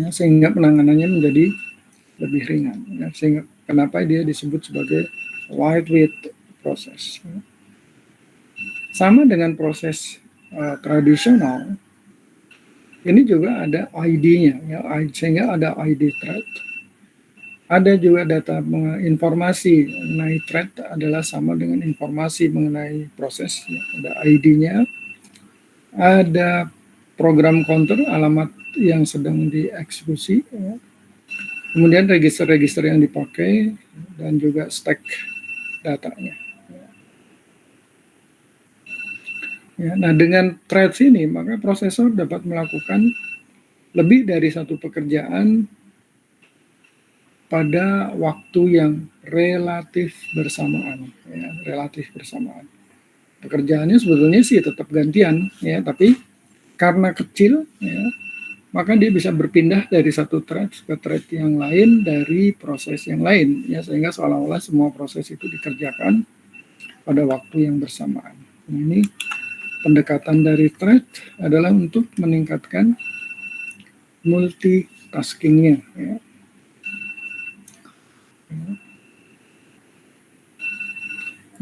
ya, sehingga penanganannya menjadi lebih ringan. Ya, sehingga kenapa dia disebut sebagai lightweight proses. Ya. Sama dengan proses tradisional, ini juga ada ID-nya, ya, sehingga ada ID thread. Ada juga data informasi mengenai thread adalah sama dengan informasi mengenai proses, ya. Ada ID-nya, ada program counter, alamat yang sedang dieksekusi, ya. Kemudian register-register yang dipakai, dan juga stack datanya. Ya, nah dengan threads ini, maka prosesor dapat melakukan lebih dari satu pekerjaan pada waktu yang relatif bersamaan. Ya, relatif bersamaan. Pekerjaannya sebetulnya sih tetap gantian, ya, tapi karena kecil, ya, maka dia bisa berpindah dari satu thread ke thread yang lain dari proses yang lain, ya, sehingga seolah-olah semua proses itu dikerjakan pada waktu yang bersamaan. Nah, ini pendekatan dari thread adalah untuk meningkatkan multitaskingnya. Ya.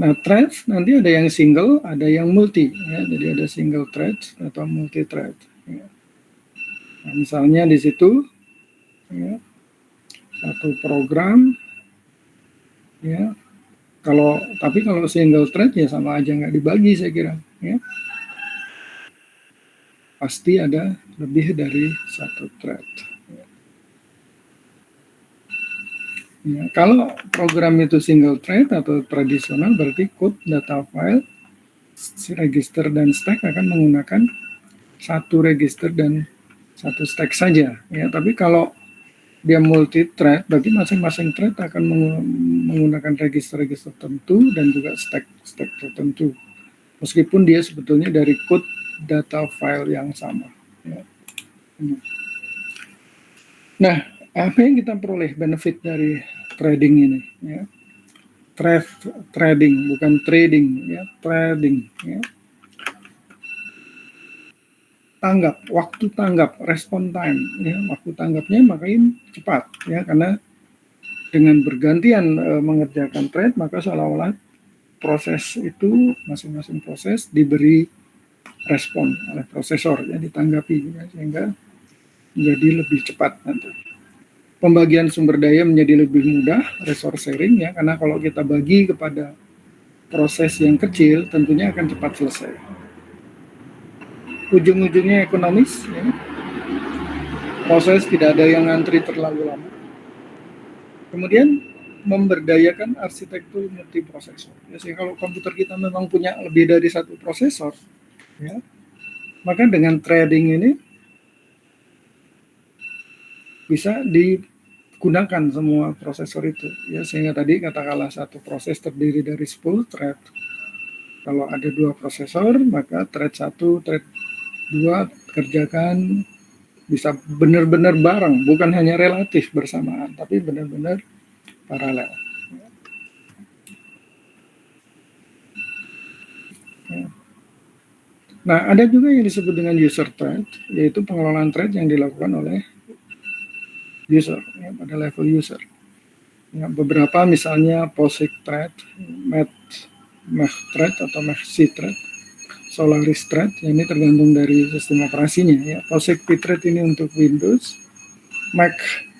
Nah, thread nanti ada yang single, ada yang multi. Ya. Jadi ada single thread atau multi thread. Ya. Nah, misalnya di situ, ya, satu program, ya. Tapi kalau single thread ya sama aja nggak dibagi saya kira. Ya. Pasti ada lebih dari satu thread. Ya, kalau program itu single thread atau tradisional berarti code, data file, register dan stack akan menggunakan satu register dan satu stack saja. Ya, tapi kalau dia multi thread berarti masing-masing thread akan menggunakan register-register tertentu dan juga stack tertentu. Meskipun dia sebetulnya dari code data file yang sama. Ya. Nah, apa yang kita peroleh benefit dari trading ini? Ya. Trading, bukan trading, ya, trading. Ya. Waktu tanggap, respon time, ya, waktu tanggapnya makin cepat, ya, karena dengan bergantian mengerjakan trade, maka seolah-olah proses itu, masing-masing proses diberi respon oleh prosesor, ya, ditanggapi, ya, sehingga menjadi lebih cepat nanti. Pembagian sumber daya menjadi lebih mudah, resource sharing, ya, karena kalau kita bagi kepada proses yang kecil, tentunya akan cepat selesai. Ujung-ujungnya ekonomis, ya. Proses tidak ada yang ngantri terlalu lama. Kemudian memberdayakan arsitektur multiprosesor. Ya, sehingga kalau komputer kita memang punya lebih dari satu prosesor, ya, maka dengan trading ini bisa digunakan semua prosesor itu, ya, sehingga tadi katakanlah satu proses terdiri dari 10 thread. Kalau ada 2 prosesor, maka thread 1, thread 2 kerjakan bisa benar-benar bareng, bukan hanya relatif bersamaan, tapi benar-benar paralel. Nah, ada juga yang disebut dengan user thread, yaitu pengelolaan thread yang dilakukan oleh user, ya, pada level user. Ya, beberapa misalnya POSIX thread, MEsh thread atau MEsh thread, Solaris thread, ya, ini tergantung dari sistem operasinya. Ya. POSIX thread ini untuk Windows, Mac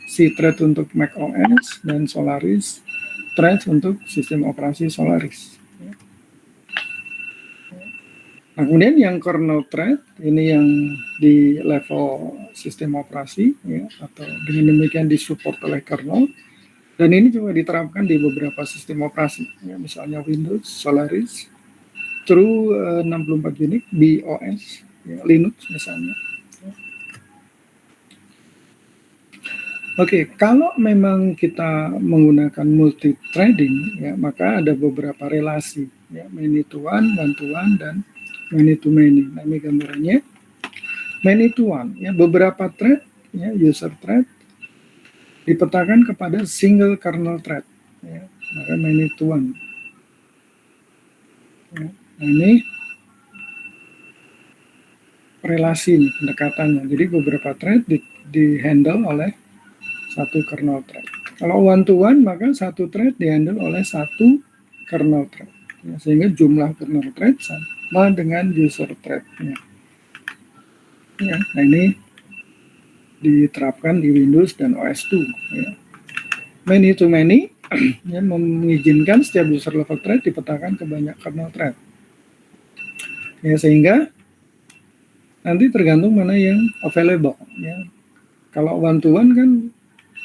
C thread untuk Mac OS, dan Solaris thread untuk sistem operasi Solaris. Nah, kemudian yang kernel thread ini yang di level sistem operasi, ya, atau dengan demikian disupport oleh kernel, dan ini juga diterapkan di beberapa sistem operasi, ya, misalnya Windows, Solaris, True 64 Unix, BOS, ya, Linux misalnya. Oke, kalau memang kita menggunakan multi threading, ya, maka ada beberapa relasi, ya, many to one, one to one, dan many to many. Nah, ini gambarannya. Many to one, ya, beberapa thread, ya, user thread dipetakan kepada single kernel thread, ya, maka many to one. Ya, nah ini relasi nih pendekatannya. Jadi beberapa thread di-handle oleh satu kernel thread. Kalau one-to-one, maka satu thread di-handle oleh satu kernel thread. Ya, sehingga jumlah kernel thread sama dengan user thread-nya. Ya, nah ini diterapkan di Windows dan OS 2. Ya. Many to many ya, mengizinkan setiap user level thread dipetakan ke banyak kernel thread. Ya, sehingga nanti tergantung mana yang available. Ya. Kalau one-to-one kan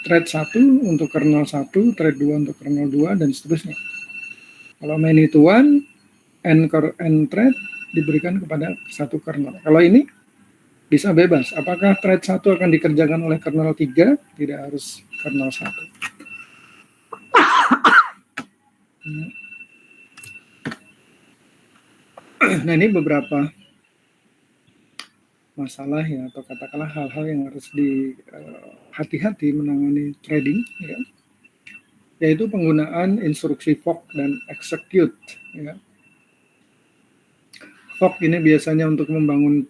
thread 1 untuk kernel 1, thread 2 untuk kernel 2, dan seterusnya. Kalau many to one, n thread diberikan kepada satu kernel. Kalau ini bisa bebas. Apakah thread 1 akan dikerjakan oleh kernel 3? Tidak harus kernel 1. Nah, ini beberapa masalah ya, atau katakanlah hal-hal yang harus hati-hati menangani threading, ya, yaitu penggunaan instruksi fork dan execute. Ya. Fork ini biasanya untuk membangun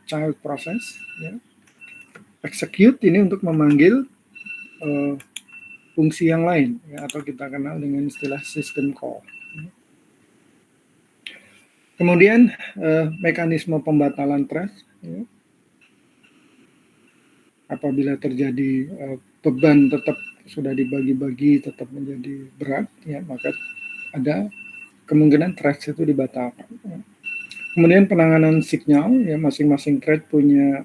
child process. Ya. Execute ini untuk memanggil fungsi yang lain, ya, atau kita kenal dengan istilah system call. Kemudian mekanisme pembatalan thread, ya. Apabila terjadi beban tetap sudah dibagi-bagi tetap menjadi berat, ya, maka ada kemungkinan thread itu dibatalkan. Ya. Kemudian penanganan signal, ya, masing-masing thread punya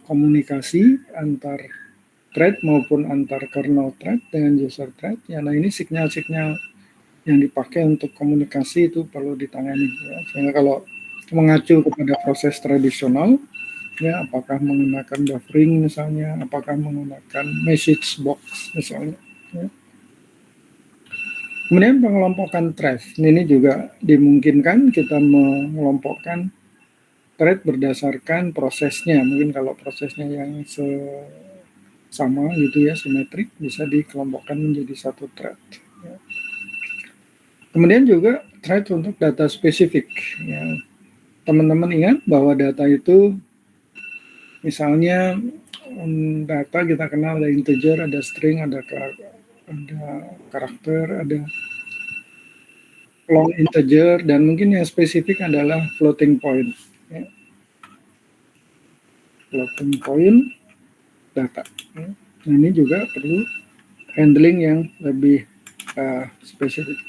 komunikasi antar thread maupun antar kernel thread dengan user thread. Ya, nah ini signal-signal yang dipakai untuk komunikasi itu perlu ditangani. Ya. Sehingga kalau mengacu kepada proses tradisional, ya, apakah menggunakan buffering misalnya, apakah menggunakan message box misalnya. Ya. Kemudian pengelompokan thread, ini juga dimungkinkan kita mengelompokkan thread berdasarkan prosesnya. Mungkin kalau prosesnya yang sama gitu ya, simetrik, bisa dikelompokkan menjadi satu thread. Ya. Kemudian juga thread untuk data spesifik. Ya. Teman-teman ingat bahwa data itu, misalnya data kita kenal ada integer, ada string, ada karakter, ada long integer, dan mungkin yang spesifik adalah floating point. Ya. Floating point data. Ya. Nah, ini juga perlu handling yang lebih spesifik.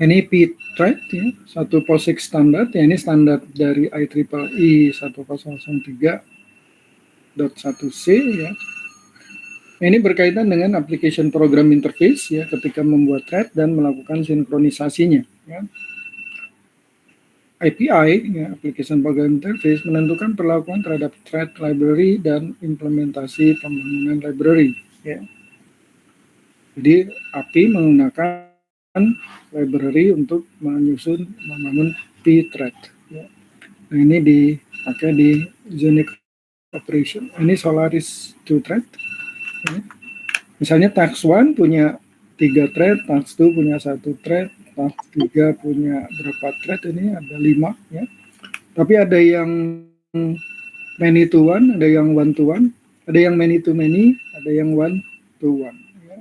Ini pthread, ya, satu POSIX standar, ya, ini standar dari IEEE 1003.1c, ya. Ini berkaitan dengan application program interface, ya, ketika membuat thread dan melakukan sinkronisasinya. Ya. API, ya, application program interface, menentukan perlakuan terhadap thread library dan implementasi pembangunan library. Ya. Jadi API menggunakan library untuk membangun pthread. Ya. Nah, ini dipakai di Unix operation. Ini Solaris 2 thread. Ya. Misalnya task 1 punya 3 thread, task 2 punya 1 thread, task 3 punya berapa thread, ini ada 5. Ya. Tapi ada yang many to one, ada yang one to one, ada yang many to many, ada yang one to one. Ya.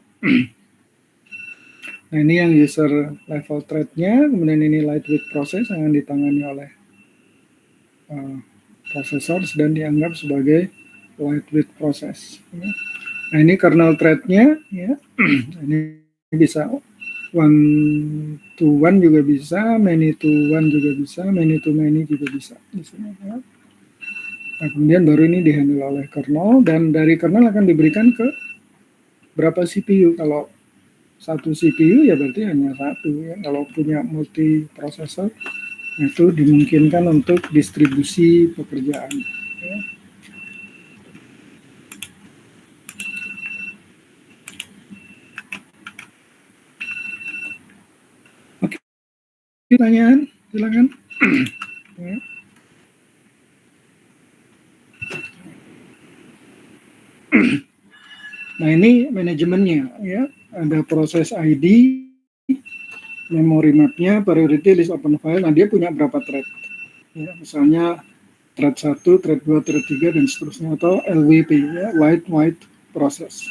Nah, ini yang user level thread-nya, kemudian ini lightweight process yang ditangani oleh prosesor dan dianggap sebagai lightweight process. Ya. Nah, ini kernel thread-nya, ya. Ini bisa one to one juga bisa, many to one juga bisa, many to many juga bisa. Ya. Nah, kemudian baru ini dihandle oleh kernel, dan dari kernel akan diberikan ke berapa CPU. Kalau satu CPU ya berarti hanya satu, ya. Kalau punya multi prosesor itu dimungkinkan untuk distribusi pekerjaan. Ya. Oke, pertanyaan silakan. Ya. Nah, ini manajemennya, ya. Ada proses ID, memory map-nya, priority list open file. Nah, dia punya berapa thread. Ya, misalnya thread 1, thread 2, thread 3, dan seterusnya, atau LWP, ya, wide process.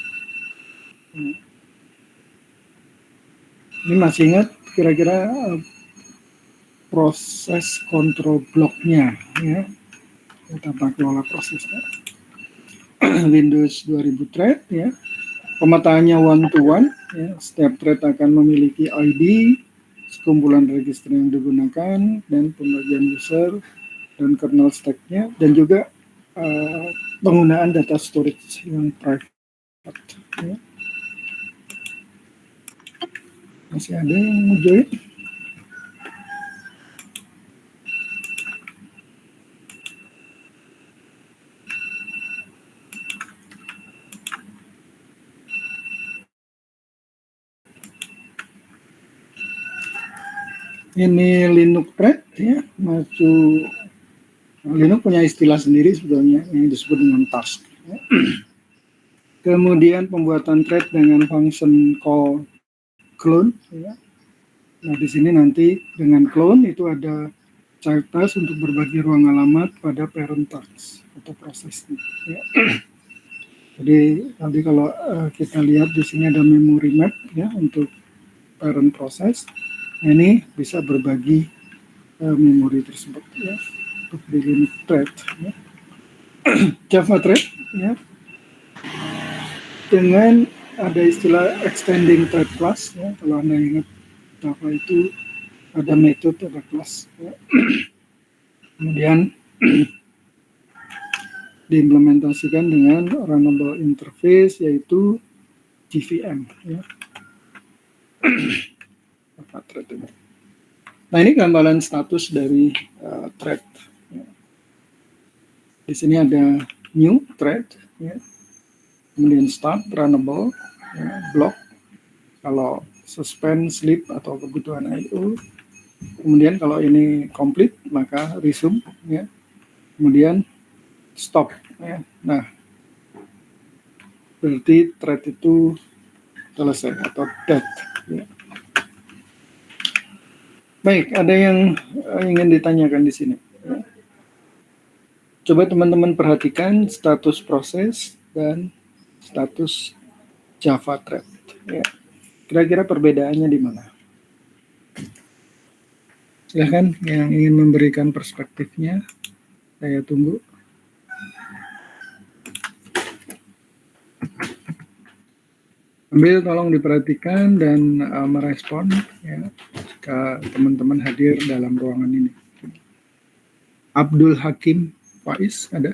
Ini masih ingat kira-kira proses kontrol bloknya, ya, tata kelola prosesnya. Windows 2000 thread, ya, pemetaannya one to one, ya, setiap thread akan memiliki ID, sekumpulan register yang digunakan, dan pembagian user dan kernel stack-nya, dan juga penggunaan data storage yang private. Ya. Masih ada yang mau join? Ini Linux thread, ya, Linux punya istilah sendiri sebetulnya yang disebut dengan task. Ya. Kemudian pembuatan thread dengan function call clone. Ya. Nah, di sini nanti dengan clone itu ada child task untuk berbagi ruang alamat pada parent task atau prosesnya. Ya. Jadi nanti kalau kita lihat di sini ada memory map, ya, untuk parent proses. Nah, ini bisa berbagi memori tersebut, ya, untuk di Linux thread. Ya. Java thread, ya, dengan ada istilah extending thread class, ya, kalau Anda ingat Java itu ada metode, ada kelas, ya. Kemudian diimplementasikan dengan runnable interface, yaitu JVM, ya. Nah, ini gambaran status dari thread. Ya. Di sini ada new thread, ya. Kemudian start, runnable, ya, block, kalau suspend, sleep, atau kebutuhan I/O. Kemudian kalau ini complete, maka resume, ya. Kemudian stop, ya. Nah, berarti thread itu selesai atau dead, ya. Baik, ada yang ingin ditanyakan di sini, ya. Coba teman-teman perhatikan status proses dan status Java thread, ya. Kira-kira perbedaannya di mana? Silahkan yang ingin memberikan perspektifnya, saya tunggu. Ambil, tolong diperhatikan dan merespon, ya, jika teman-teman hadir dalam ruangan ini. Abdul Hakim Faiz, ada?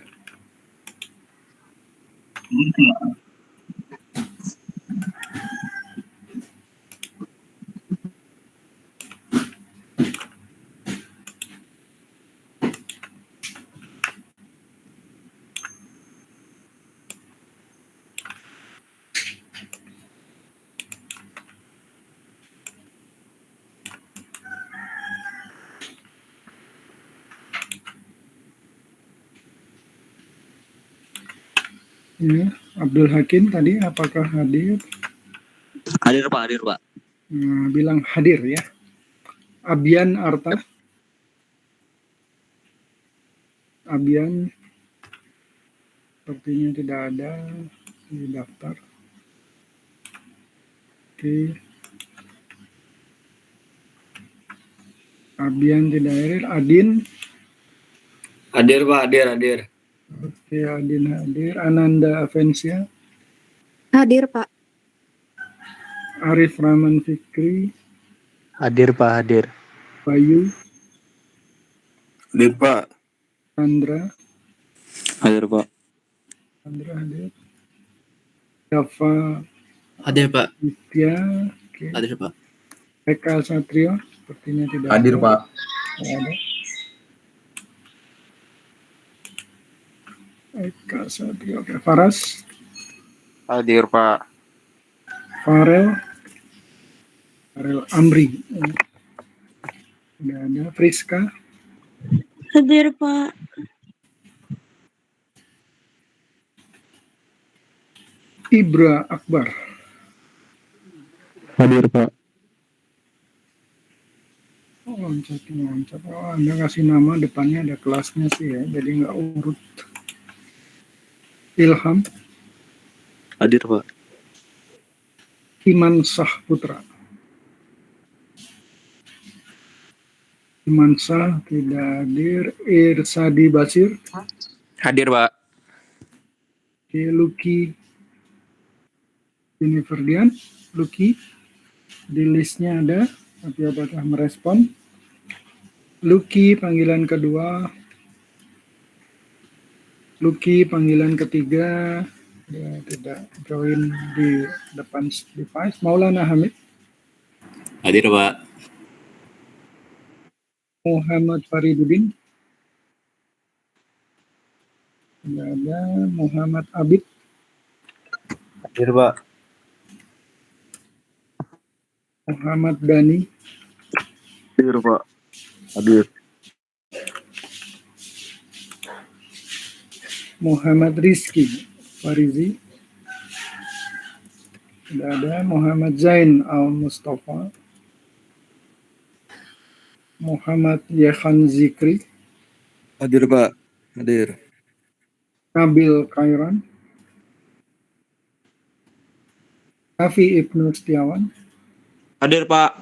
Ya, Abdul Hakim tadi apakah hadir? Hadir Pak. Nah, bilang hadir, ya. Abian Arta. Abian sepertinya tidak ada di daftar. Oke. Abian tidak hadir. Adin. Hadir Pak, hadir. Oke, Adin hadir. Ananda Avensia. Hadir, Pak. Arif Rahman Fikri. Hadir, Pak, hadir. Bayu. Hadir Pak. Sandra. Hadir Pak. Sandra hadir. Java. Hadir Pak. Nitya. Oke. Hadir Pak. Eka Satrio. Sepertinya tidak Hadir ada. Pak. Tidak ada. Eka Satrio. Oke. Faras. Hadir Pak. Farel Amri. Tidak ada. Friska. Hadir, Pak. Ibra Akbar. Hadir, Pak. Oke. settingan. Oh, Anda kasih nama depannya ada kelasnya sih ya, jadi nggak urut. Ilham Hadir, Pak. Iman Sah Putra. Iman Sah tidak hadir. Irsadi Basir. Hadir, Pak. Lucky Jennifer Dian. Lucky di listnya ada, tapi apakah merespon? Lucky panggilan kedua. Lucky panggilan ketiga. Dia tidak join di depan device. Maulana Hamid. Hadir, Pak. Muhammad Faridudin. Tidak ada. Muhammad Abid. Hadir, Pak. Muhammad Dani. Hadir, Pak. Hadir. Muhammad Rizky Farizi. Tidak ada. Muhammad Zain Al-Mustafa. Muhammad Yahan Zikri. Hadir, Pak. Hadir. Kabil Kairan. Kafi Ibnu Setiawan. Hadir, Pak.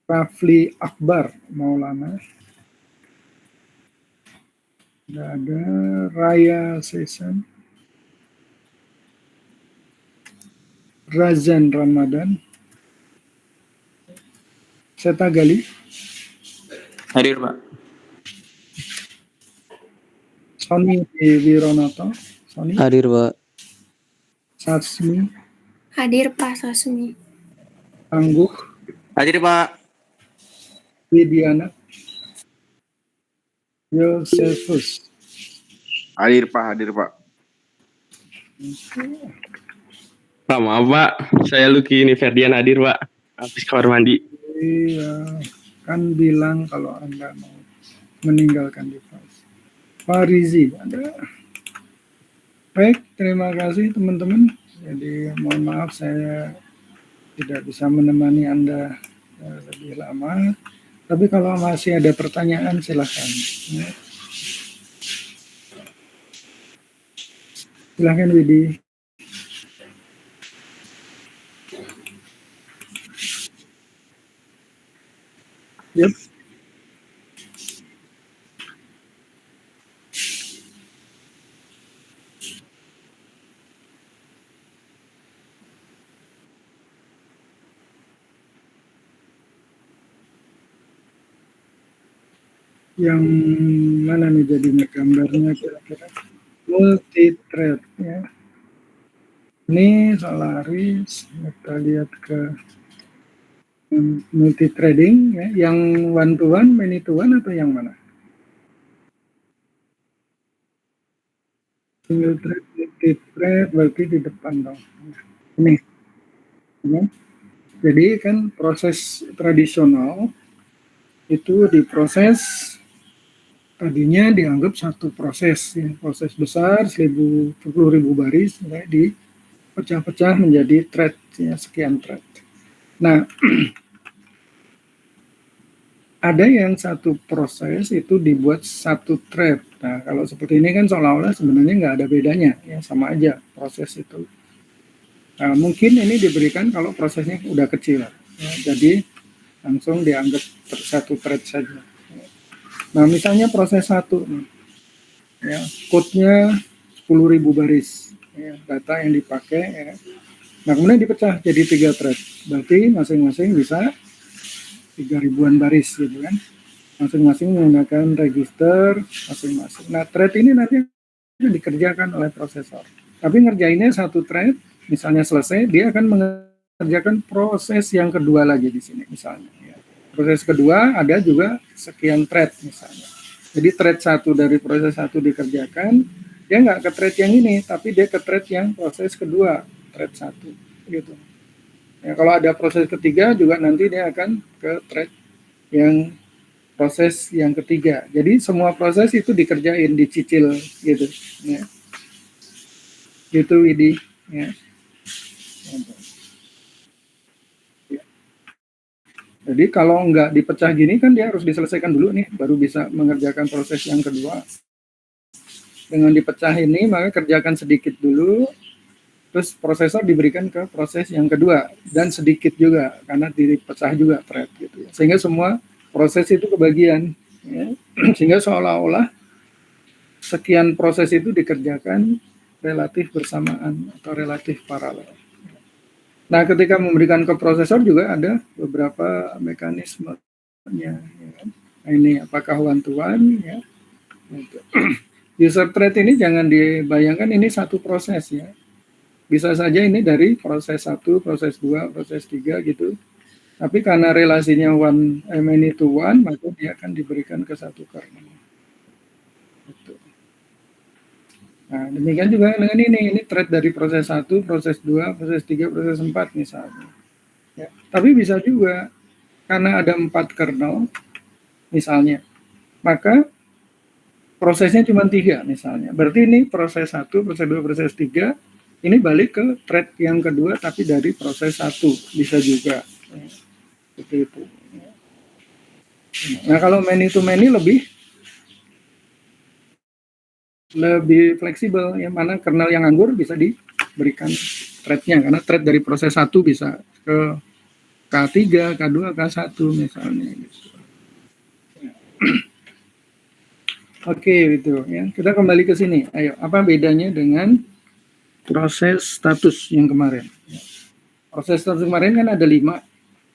Rafli Akbar Maulana. Tidak ada. Raya Sesan. Razan Ramadan. Seta Gali. Hadir, Pak. Sony Wironato. Sony. Hadir, Pak. Sasmi. Hadir Pak Sasmi. Tangguh. Hadir, Pak. Widiana. Yosefus. Hadir, Pak. Hadir, Pak. Pak, maaf Pak, saya Lucky ini Ferdian hadir Pak, habis kamar mandi. Iya, kan bilang kalau Anda mau meninggalkan device. Farizi, ada. Baik, terima kasih teman-teman. Jadi mohon maaf saya tidak bisa menemani Anda lebih lama. Tapi kalau masih ada pertanyaan silahkan. Ya. Silahkan Widi. Yep. Yang mana nih jadinya gambarnya kira-kira? Multi thread ya. Ini Solaris, kita lihat ke multi threading ya. Yang one to one, many to one atau yang mana? Single thread, multi thread berarti di depan dong. Ini. Ya. Jadi kan proses tradisional itu diproses tadinya dianggap satu proses ya, proses besar 10.000 baris ya, dipecah-pecah menjadi thread ya, sekian thread. Nah, ada yang satu proses itu dibuat satu thread. Nah, kalau seperti ini kan seolah-olah sebenarnya nggak ada bedanya ya, sama aja proses itu. Nah, mungkin ini diberikan kalau prosesnya udah kecil ya, jadi langsung dianggap satu thread saja. Nah, misalnya proses 1 ya, code-nya 10.000 baris ya, data yang dipakai ya. Nah, kemudian dipecah jadi 3 thread. Berarti masing-masing bisa 3.000-an baris gitu kan. Masing-masing menggunakan register masing-masing. Nah, thread ini nanti dikerjakan oleh prosesor. Tapi ngerjainnya satu thread, misalnya selesai, dia akan mengerjakan proses yang kedua lagi di sini misalnya. Ya. Proses kedua ada juga sekian thread misalnya. Jadi thread 1 dari proses 1 dikerjakan, dia nggak ke thread yang ini, tapi dia ke thread yang proses kedua, thread 1 gitu. Ya, kalau ada proses ketiga juga nanti dia akan ke thread yang proses yang ketiga. Jadi semua proses itu dikerjain, dicicil gitu. Ya. Gitu Widi. Ya. Jadi kalau nggak dipecah gini kan dia harus diselesaikan dulu nih, baru bisa mengerjakan proses yang kedua. Dengan dipecah ini, maka kerjakan sedikit dulu, terus prosesor diberikan ke proses yang kedua, dan sedikit juga, karena dipecah juga thread gitu ya. Sehingga semua proses itu kebagian, ya. Sehingga seolah-olah sekian proses itu dikerjakan relatif bersamaan atau relatif paralel. Nah, ketika memberikan ke prosesor juga ada beberapa mekanismenya. Ya kan? Nah, ini apakah one to one? Ya. User thread ini jangan dibayangkan ini satu proses ya. Bisa saja ini dari proses 1, proses 2, proses 3 gitu. Tapi karena relasinya many to one, maka dia akan diberikan ke satu kernel. Gitu. Nah, demikian juga dengan ini thread dari proses 1, proses 2, proses 3, proses 4 misalnya. Ya. Tapi bisa juga karena ada 4 kernel misalnya, maka prosesnya cuma 3 misalnya. Berarti ini proses 1, proses 2, proses 3, ini balik ke thread yang kedua tapi dari proses 1, bisa juga. Ya. Seperti itu. Nah, kalau many to many lebih fleksibel, ya, mana kernel yang nganggur bisa diberikan threadnya, karena thread dari proses 1 bisa ke K3, K2, K1 misalnya gitu. Oke, gitu ya. Kita kembali ke sini. Ayo, apa bedanya dengan proses status yang kemarin? Proses status kemarin kan ada 5.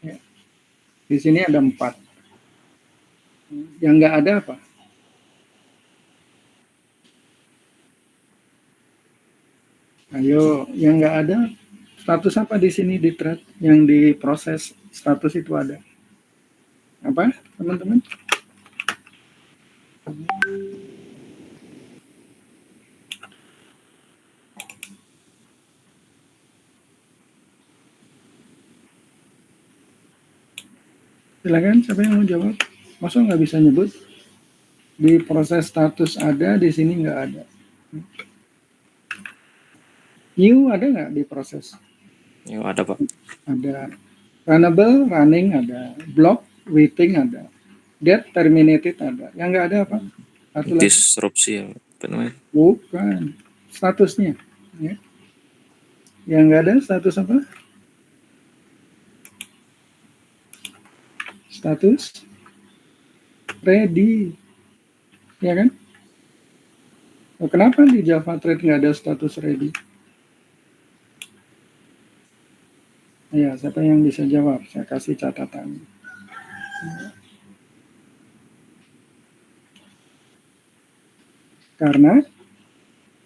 Ya. Di sini ada 4. Yang nggak ada apa? Ayo, yang nggak ada status apa di sini di thread? Yang di proses status itu ada. Apa, teman-teman? Silakan, siapa yang mau jawab? Masa nggak bisa nyebut? Di proses status ada, di sini nggak ada. New ada nggak di proses? Yo, ada Pak. Ada. Runnable, running ada. Block, waiting ada. Dead, terminated ada. Yang nggak ada apa? Satu lagi. Disrupsi ya, apa namanya? Bukan. Statusnya. Ya. Yang nggak ada status apa? Status ready. Ya kan? Nah, kenapa di Java Thread nggak ada status ready? Ya, siapa yang bisa jawab? Saya kasih catatan. Karena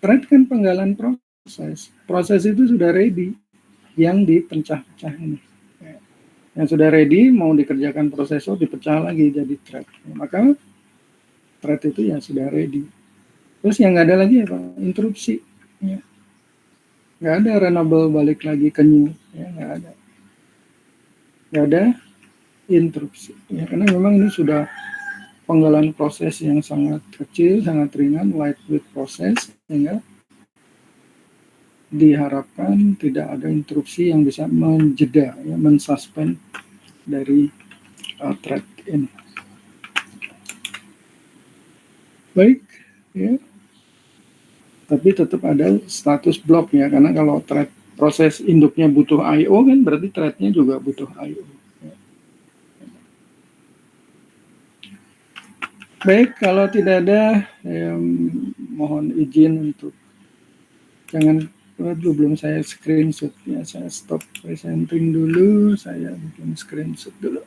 thread kan penggalan proses. Proses itu sudah ready. Yang dipecah-pecah ini. Yang sudah ready, mau dikerjakan prosesor, dipecah lagi jadi thread. Maka thread itu yang sudah ready. Terus yang nggak ada lagi apa? Interupsi. Ya. Nggak ada runnable balik lagi ke new. Ya, nggak ada. Nggak ada interupsi. Ya, karena memang ini sudah penggalan proses yang sangat kecil, sangat ringan, lightweight proses, sehingga diharapkan tidak ada interupsi yang bisa menjeda, ya, mensuspend dari thread ini. Baik, ya. Tapi tetap ada status block ya, karena kalau thread proses induknya butuh I/O kan berarti threadnya juga butuh I/O. Ya. Baik, kalau tidak ada, mohon izin untuk jangan. Belum saya screenshot ya, saya stop presenting dulu, saya bikin screenshot dulu.